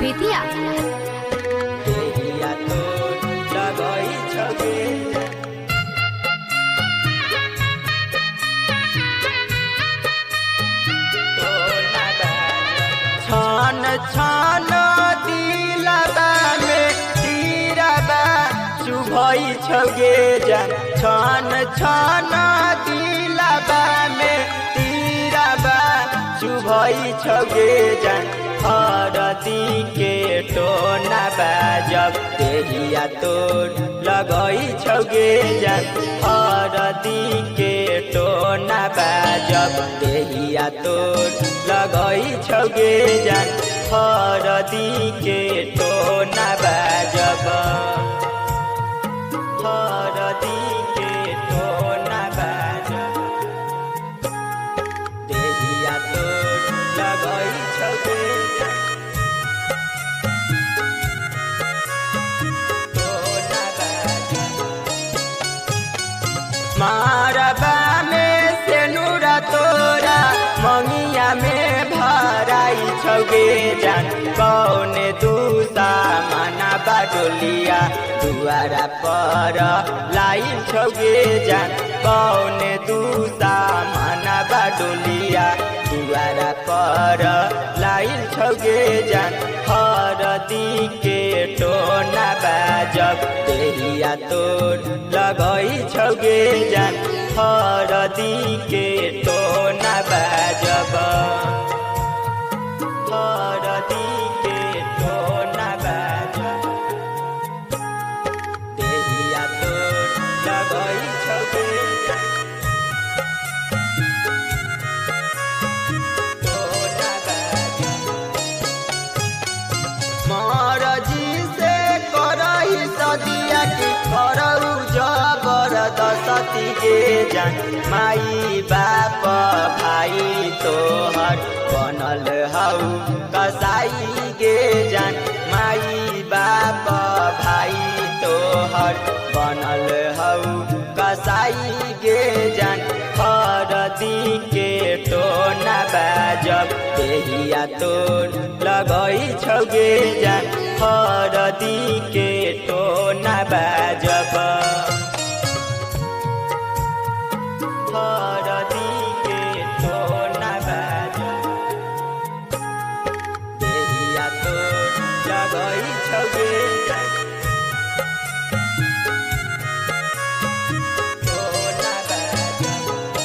बेतिया देहिया तोर लगई छगे छान छान दिलबा में तीरबा चुभई छगे जान छान छान दिलबा में तीरबा चुभई छगे जान हरदी के टोना बाजब देहिया तोर लगई छगे जान हरदी के टोना बाजब देहिया तोर लगई छगे जान हरदी के टोना बाजब हरदी के टोना बाजब देहिया तोर लगई छगे मारबा में सेनुरा तोरा मंगिया में भराई छगे जान कौन दूसा माना बाडोलिया दुआरा पर लाई छगे जान कौन दूसा माना बाडोलिया दुआरा पर लाई छगे जान हरदी के टोना बाजब देहिया तोर लगई छगे जान हरदी के टोना बाजब हरदी के टोना बाजब देहिया तोर लगई छगे जान टोना बाजब मरजी से करही सदिया की करऊ जबरदस्ती के जान माई बाप भाई तोहर बनल हऊ कसाई गे जान माई बाप भाई तोहर बनल हऊ कसाई गे जान हरदी के टोना बाजब देहिया तोर लगई छगे जान हरदी के टोना बाजब हरदी के टोना बाजब देहिया तोर लगई छगे जान टोना बाजब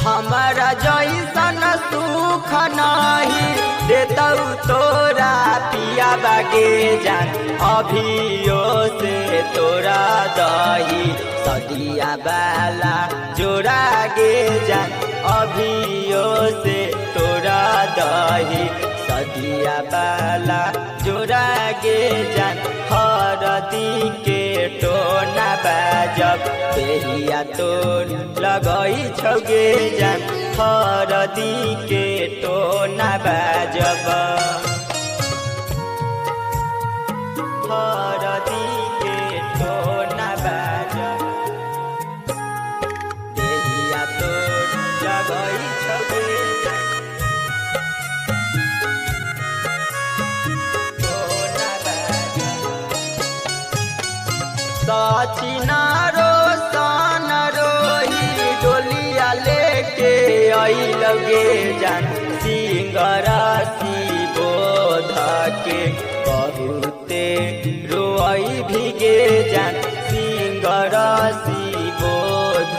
हमारा जैसन सुख नहीं देतऊ तोरा पिया बागे जान अभियो से तोरा दही सदिया बाला जोड़ा गे जान अभियो से तोरा दही सदिया बाला जोड़ा गे जान हरदी के टोना बाजब देहिया तोर लगई छगे जान हरदी के टोना बाजब हरदी के टोना बाजब देहिया तोर लगई छगे जान टोना बाजब सचिनारो सन रोही डोलिया लेके आई लगे जान सिंगरासी बोध के बहुते रोई भीगे जान सिंगरासी बोध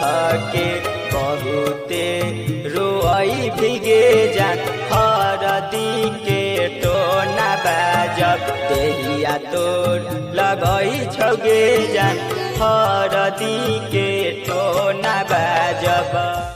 के बहुते रोई भीगे जान हरदी के टोना बाजब देहिया तोर लगई छगे जान हरदी के टोना बाजब।